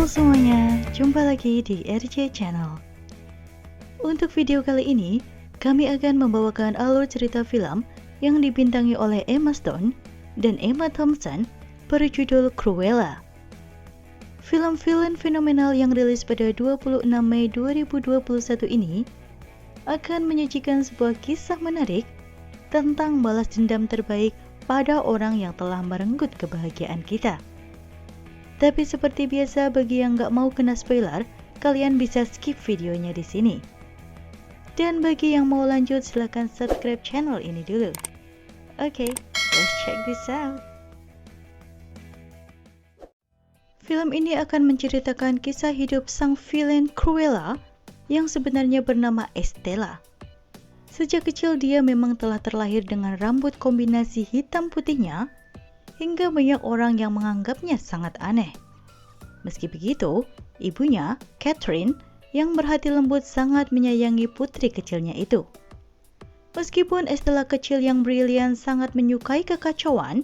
Halo semuanya, jumpa lagi di RJ Channel. Untuk video kali ini, kami akan membawakan alur cerita film yang dibintangi oleh Emma Stone dan Emma Thompson berjudul Cruella. Film villain fenomenal yang rilis pada 26 Mei 2021 ini akan menyajikan sebuah kisah menarik tentang balas dendam terbaik pada orang yang telah merenggut kebahagiaan kita. Tapi seperti biasa, bagi yang nggak mau kena spoiler, kalian bisa skip videonya di sini. Dan bagi yang mau lanjut, silahkan subscribe channel ini dulu. Oke, let's check this out. Film ini akan menceritakan kisah hidup sang villain Cruella yang sebenarnya bernama Estella. Sejak kecil dia memang telah terlahir dengan rambut kombinasi hitam putihnya, hingga banyak orang yang menganggapnya sangat aneh. Meski begitu, ibunya, Catherine, yang berhati lembut sangat menyayangi putri kecilnya itu. Meskipun Estella kecil yang brilian sangat menyukai kekacauan,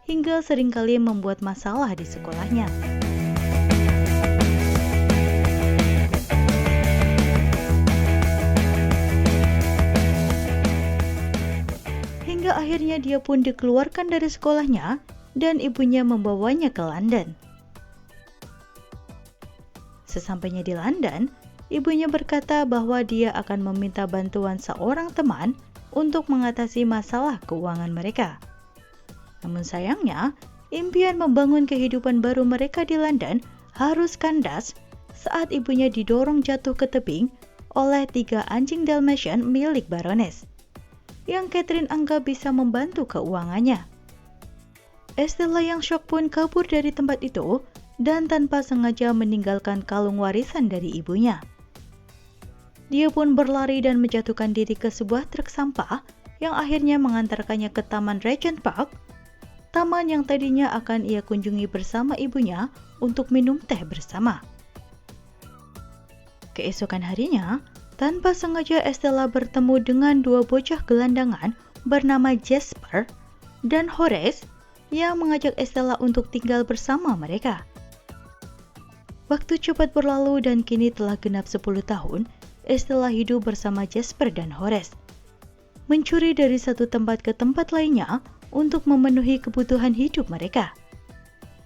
hingga seringkali membuat masalah di sekolahnya. Hingga akhirnya dia pun dikeluarkan dari sekolahnya dan ibunya membawanya ke London. Sesampainya di London, ibunya berkata bahwa dia akan meminta bantuan seorang teman untuk mengatasi masalah keuangan mereka. Namun sayangnya, impian membangun kehidupan baru mereka di London harus kandas saat ibunya didorong jatuh ke tebing oleh 3 anjing Dalmatian milik Baroness yang Catherine anggap bisa membantu keuangannya. Estella yang syok pun kabur dari tempat itu dan tanpa sengaja meninggalkan kalung warisan dari ibunya. Dia pun berlari dan menjatuhkan diri ke sebuah truk sampah yang akhirnya mengantarkannya ke Taman Regent Park, taman yang tadinya akan ia kunjungi bersama ibunya untuk minum teh bersama. Keesokan harinya, tanpa sengaja Estella bertemu dengan 2 bocah gelandangan bernama Jasper dan Horace yang mengajak Estella untuk tinggal bersama mereka. Waktu cepat berlalu dan kini telah genap 10 tahun, Estella hidup bersama Jasper dan Horace, mencuri dari satu tempat ke tempat lainnya untuk memenuhi kebutuhan hidup mereka.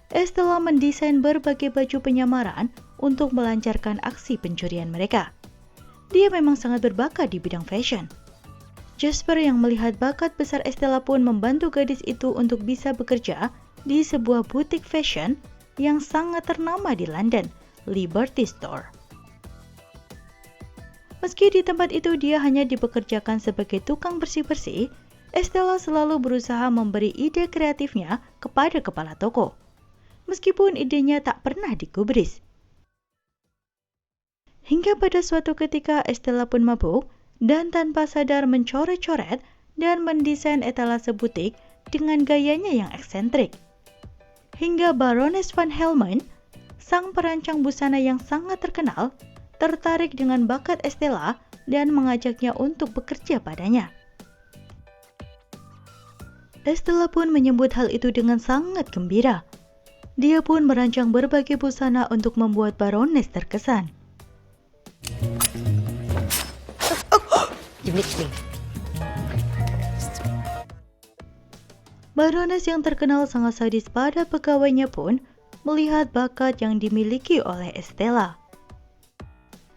Estella mendesain berbagai baju penyamaran untuk melancarkan aksi pencurian mereka. Dia memang sangat berbakat di bidang fashion. Jasper yang melihat bakat besar Estella pun membantu gadis itu untuk bisa bekerja di sebuah butik fashion yang sangat ternama di London, Liberty Store. Meski di tempat itu dia hanya dipekerjakan sebagai tukang bersih-bersih, Estella selalu berusaha memberi ide kreatifnya kepada kepala toko, meskipun idenya tak pernah digubris. Hingga pada suatu ketika Estella pun mabuk dan tanpa sadar mencoret-coret dan mendesain etalase butik dengan gayanya yang eksentrik. Hingga Baroness van Helmont, sang perancang busana yang sangat terkenal, tertarik dengan bakat Estella dan mengajaknya untuk bekerja padanya. Estella pun menyambut hal itu dengan sangat gembira. Dia pun merancang berbagai busana untuk membuat Baroness terkesan. Baroness yang terkenal sangat sadis pada pegawainya pun melihat bakat yang dimiliki oleh Estella.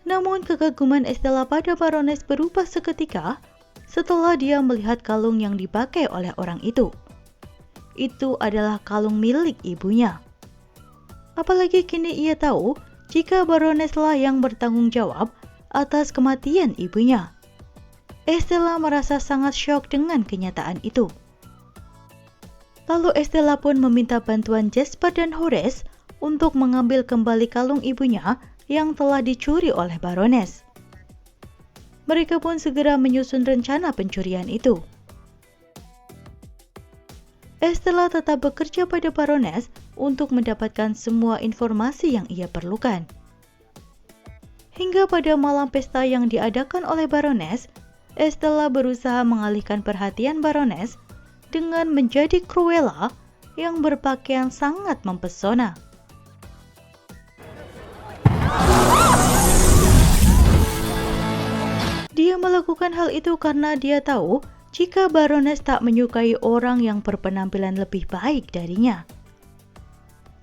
Namun kekaguman Estella pada Baroness berubah seketika setelah dia melihat kalung yang dipakai oleh orang itu. Itu adalah kalung milik ibunya. Apalagi kini ia tahu jika Baroness lah yang bertanggung jawab atas kematian ibunya. Estella merasa sangat syok dengan kenyataan itu. Lalu Estella pun meminta bantuan Jasper dan Horace untuk mengambil kembali kalung ibunya yang telah dicuri oleh Baroness. Mereka pun segera menyusun rencana pencurian itu. Estella tetap bekerja pada Baroness untuk mendapatkan semua informasi yang ia perlukan. Hingga pada malam pesta yang diadakan oleh Baroness, Estella berusaha mengalihkan perhatian Baroness dengan menjadi Cruella yang berpakaian sangat mempesona. Dia melakukan hal itu karena dia tahu jika Baroness tak menyukai orang yang berpenampilan lebih baik darinya.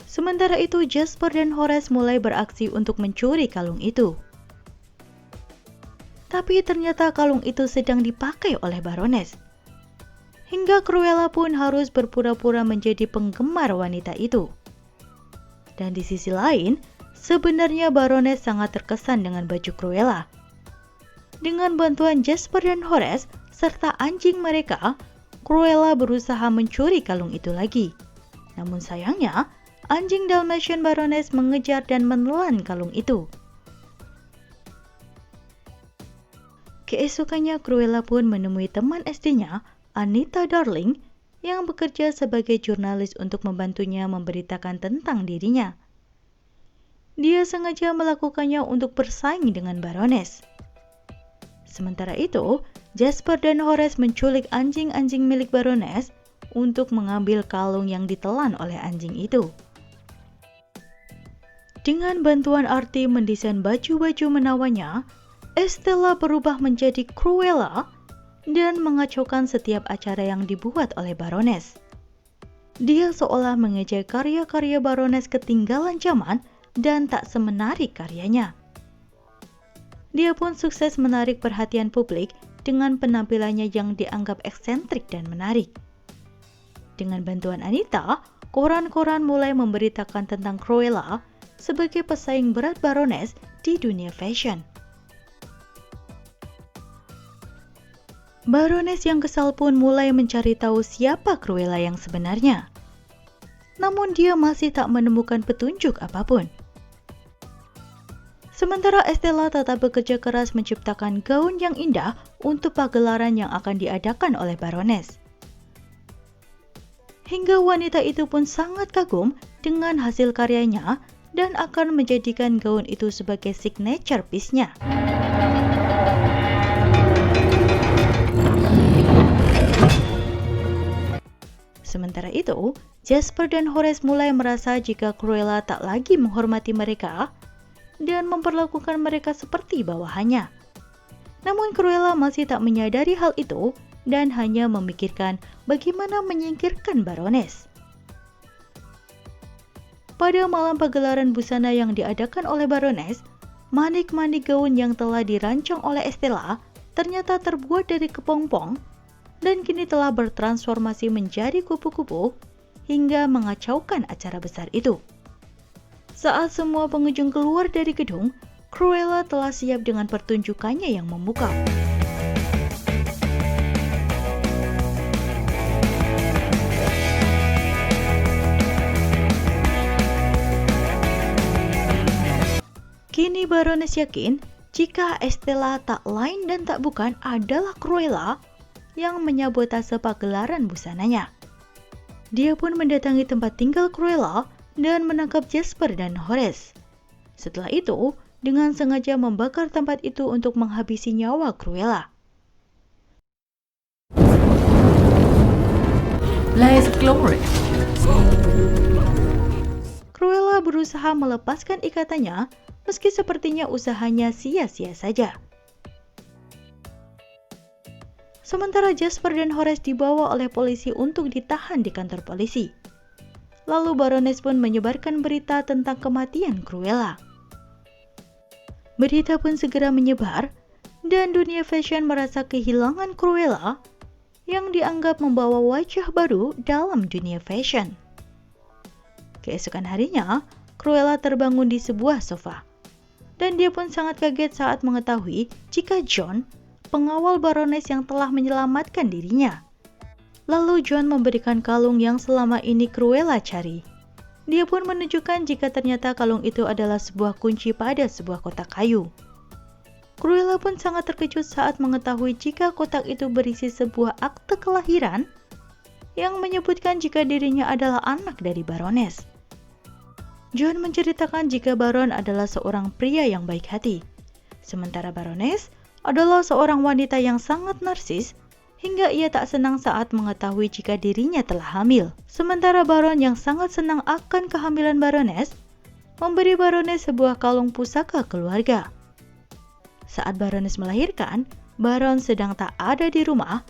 Sementara itu, Jasper dan Horace mulai beraksi untuk mencuri kalung itu. Tapi ternyata kalung itu sedang dipakai oleh Baroness. Hingga Cruella pun harus berpura-pura menjadi penggemar wanita itu. Dan di sisi lain, sebenarnya Baroness sangat terkesan dengan baju Cruella. Dengan bantuan Jasper dan Horace serta anjing mereka, Cruella berusaha mencuri kalung itu lagi. Namun sayangnya, anjing Dalmatian Baroness mengejar dan menelan kalung itu. Keesokannya Cruella pun menemui teman SD-nya, Anita Darling, yang bekerja sebagai jurnalis untuk membantunya memberitakan tentang dirinya. Dia sengaja melakukannya untuk bersaing dengan Baroness. Sementara itu, Jasper dan Horace menculik anjing-anjing milik Baroness untuk mengambil kalung yang ditelan oleh anjing itu. Dengan bantuan Artie mendesain baju-baju menawannya, Estella berubah menjadi Cruella dan mengacaukan setiap acara yang dibuat oleh Baroness. Dia seolah mengejek karya-karya Baroness ketinggalan zaman dan tak semenarik karyanya. Dia pun sukses menarik perhatian publik dengan penampilannya yang dianggap eksentrik dan menarik. Dengan bantuan Anita, koran-koran mulai memberitakan tentang Cruella sebagai pesaing berat Baroness di dunia fashion. Baroness yang kesal pun mulai mencari tahu siapa Cruella yang sebenarnya. Namun dia masih tak menemukan petunjuk apapun. Sementara Estella tetap bekerja keras menciptakan gaun yang indah untuk pagelaran yang akan diadakan oleh Baroness. Hingga wanita itu pun sangat kagum dengan hasil karyanya dan akan menjadikan gaun itu sebagai signature piece-nya. Sementara itu, Jasper dan Horace mulai merasa jika Cruella tak lagi menghormati mereka dan memperlakukan mereka seperti bawahannya. Namun Cruella masih tak menyadari hal itu dan hanya memikirkan bagaimana menyingkirkan Baroness. Pada malam pagelaran busana yang diadakan oleh Baroness, manik-manik gaun yang telah dirancang oleh Estella ternyata terbuat dari kepompong dan kini telah bertransformasi menjadi kupu-kupu hingga mengacaukan acara besar itu. Saat semua pengunjung keluar dari gedung, Cruella telah siap dengan pertunjukannya yang memukau. Kini Baroness yakin jika Estella tak lain dan tak bukan adalah Cruella yang menyabotase pagelaran busananya. Dia pun mendatangi tempat tinggal Cruella dan menangkap Jasper dan Horace. Setelah itu, dengan sengaja membakar tempat itu untuk menghabisi nyawa Cruella. Let's explore it. Cruella berusaha melepaskan ikatannya, meski sepertinya usahanya sia-sia saja. Sementara Jasper dan Horace dibawa oleh polisi untuk ditahan di kantor polisi. Lalu Baroness pun menyebarkan berita tentang kematian Cruella. Berita pun segera menyebar, dan dunia fashion merasa kehilangan Cruella yang dianggap membawa wajah baru dalam dunia fashion. Keesokan harinya, Cruella terbangun di sebuah sofa, dan dia pun sangat kaget saat mengetahui jika John, pengawal Baroness yang telah menyelamatkan dirinya. Lalu John memberikan kalung yang selama ini Cruella cari. Dia pun menunjukkan jika ternyata kalung itu adalah sebuah kunci pada sebuah kotak kayu. Cruella pun sangat terkejut saat mengetahui jika kotak itu berisi sebuah akte kelahiran yang menyebutkan jika dirinya adalah anak dari Baroness. John menceritakan jika Baron adalah seorang pria yang baik hati, sementara Baroness adalah seorang wanita yang sangat narsis hingga ia tak senang saat mengetahui jika dirinya telah hamil. Sementara Baron yang sangat senang akan kehamilan Baroness, memberi Baroness sebuah kalung pusaka keluarga. Saat Baroness melahirkan, Baron sedang tak ada di rumah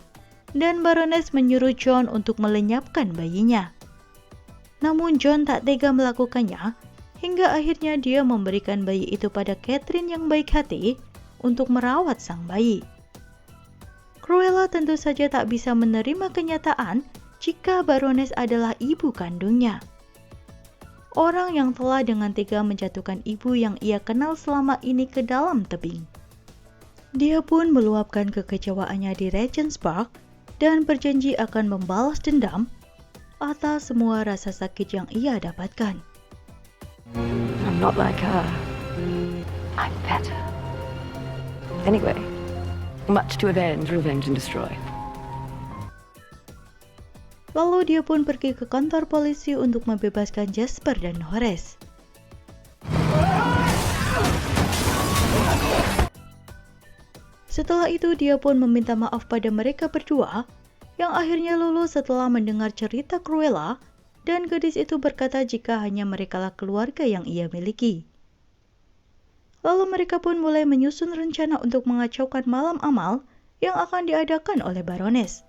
dan Baroness menyuruh John untuk melenyapkan bayinya. Namun John tak tega melakukannya hingga akhirnya dia memberikan bayi itu pada Catherine yang baik hati untuk merawat sang bayi. Cruella tentu saja tak bisa menerima kenyataan jika Baroness adalah ibu kandungnya. Orang yang telah dengan tega menjatuhkan ibu yang ia kenal selama ini ke dalam tebing. Dia pun meluapkan kekecewaannya di Regent's Park dan berjanji akan membalas dendam atas semua rasa sakit yang ia dapatkan. I'm not like her. I'm better. Anyway, much to avenge, revenge and destroy. Lalu dia pun pergi ke kantor polisi untuk membebaskan Jasper dan Horace. Setelah itu dia pun meminta maaf pada mereka berdua yang akhirnya lulus setelah mendengar cerita Cruella dan gadis itu berkata jika hanya merekalah keluarga yang ia miliki. Lalu mereka pun mulai menyusun rencana untuk mengacaukan malam amal yang akan diadakan oleh Baroness.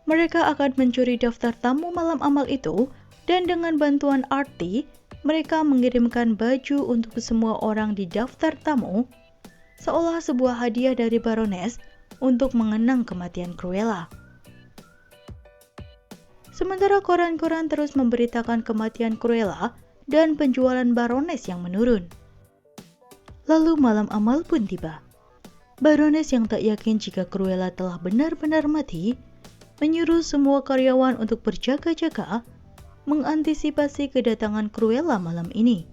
Mereka akan mencuri daftar tamu malam amal itu dan dengan bantuan Artie, mereka mengirimkan baju untuk semua orang di daftar tamu seolah sebuah hadiah dari Baroness untuk mengenang kematian Cruella. Sementara koran-koran terus memberitakan kematian Cruella dan penjualan Baroness yang menurun. Lalu malam amal pun tiba. Baroness yang tak yakin jika Cruella telah benar-benar mati, menyuruh semua karyawan untuk berjaga-jaga mengantisipasi kedatangan Cruella malam ini.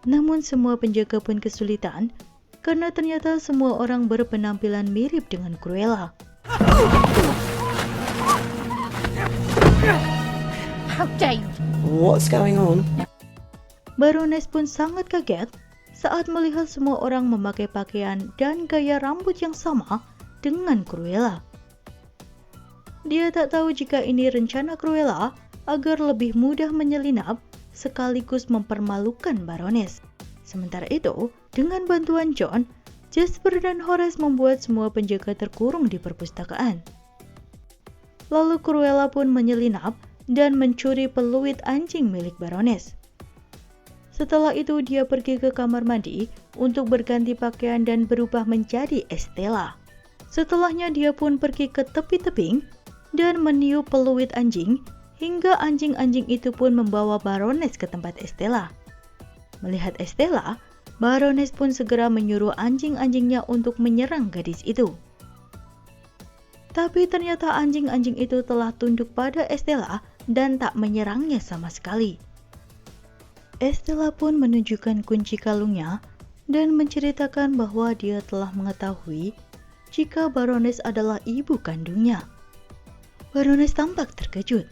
Namun semua penjaga pun kesulitan karena ternyata semua orang berpenampilan mirip dengan Cruella. How dare you? What's going on? Baroness pun sangat kaget saat melihat semua orang memakai pakaian dan gaya rambut yang sama dengan Cruella. Dia tak tahu jika ini rencana Cruella agar lebih mudah menyelinap sekaligus mempermalukan Baroness. Sementara itu, dengan bantuan John, Jasper dan Horace membuat semua penjaga terkurung di perpustakaan. Lalu Cruella pun menyelinap dan mencuri peluit anjing milik Baroness. Setelah itu dia pergi ke kamar mandi untuk berganti pakaian dan berubah menjadi Estella. Setelahnya dia pun pergi ke tepi tebing dan meniup peluit anjing hingga anjing-anjing itu pun membawa Baroness ke tempat Estella. Melihat Estella, Baroness pun segera menyuruh anjing-anjingnya untuk menyerang gadis itu. Tapi ternyata anjing-anjing itu telah tunduk pada Estella dan tak menyerangnya sama sekali. Estella pun menunjukkan kunci kalungnya dan menceritakan bahwa dia telah mengetahui jika Baroness adalah ibu kandungnya. Baroness tampak terkejut,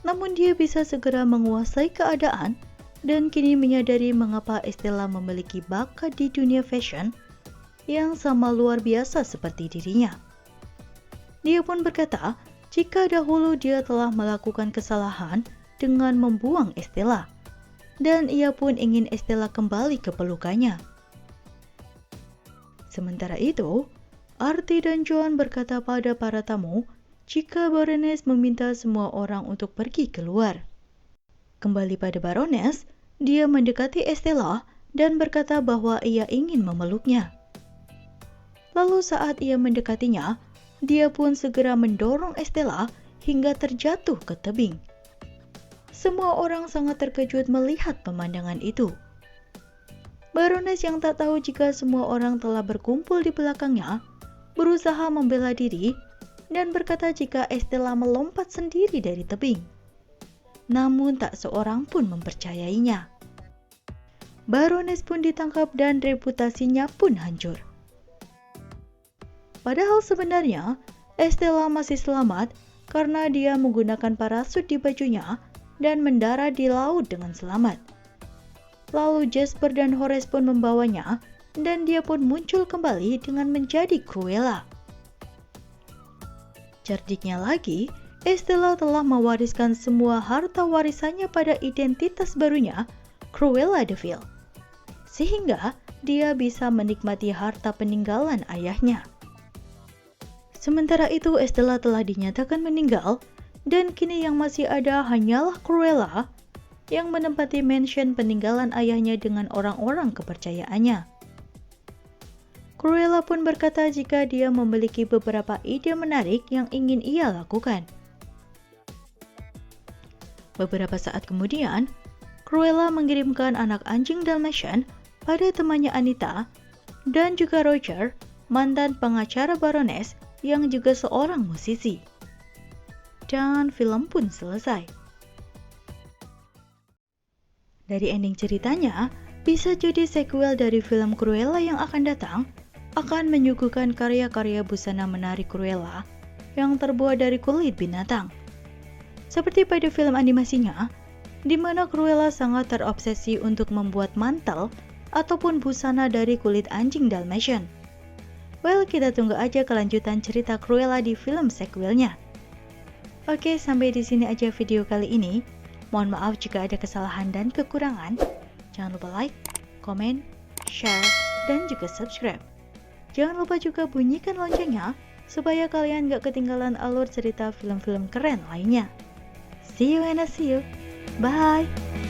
namun dia bisa segera menguasai keadaan dan kini menyadari mengapa Estella memiliki bakat di dunia fashion yang sama luar biasa seperti dirinya. Dia pun berkata jika dahulu dia telah melakukan kesalahan dengan membuang Estella, dan ia pun ingin Estella kembali ke pelukannya. Sementara itu, Artie dan John berkata pada para tamu jika Baroness meminta semua orang untuk pergi keluar. Kembali pada Baroness, dia mendekati Estella dan berkata bahwa ia ingin memeluknya. Lalu saat ia mendekatinya, dia pun segera mendorong Estella hingga terjatuh ke tebing. Semua orang sangat terkejut melihat pemandangan itu. Baroness yang tak tahu jika semua orang telah berkumpul di belakangnya, berusaha membela diri dan berkata jika Estella melompat sendiri dari tebing. Namun tak seorang pun mempercayainya. Baroness pun ditangkap dan reputasinya pun hancur. Padahal sebenarnya Estella masih selamat karena dia menggunakan parasut di bajunya dan mendarat di laut dengan selamat. Lalu Jasper dan Horace pun membawanya dan dia pun muncul kembali dengan menjadi Cruella. Cerdiknya lagi, Estella telah mewariskan semua harta warisannya pada identitas barunya, Cruella de Vil, sehingga dia bisa menikmati harta peninggalan ayahnya. Sementara itu, Estella telah dinyatakan meninggal, dan kini yang masih ada hanyalah Cruella yang menempati mansion peninggalan ayahnya dengan orang-orang kepercayaannya. Cruella pun berkata jika dia memiliki beberapa ide menarik yang ingin ia lakukan. Beberapa saat kemudian, Cruella mengirimkan anak anjing Dalmatian pada temannya Anita dan juga Roger, mantan pengacara Baroness yang juga seorang musisi. Dan film pun selesai. Dari ending ceritanya, bisa jadi sequel dari film Cruella yang akan datang akan menyuguhkan karya-karya busana menarik Cruella yang terbuat dari kulit binatang. Seperti pada film animasinya, di mana Cruella sangat terobsesi untuk membuat mantel ataupun busana dari kulit anjing Dalmatian. Well, kita tunggu aja kelanjutan cerita Cruella di film sequelnya. Oke, sampai di sini aja video kali ini. Mohon maaf jika ada kesalahan dan kekurangan. Jangan lupa like, komen, share, dan juga subscribe. Jangan lupa juga bunyikan loncengnya supaya kalian gak ketinggalan alur cerita film-film keren lainnya. See you and I see you. Bye!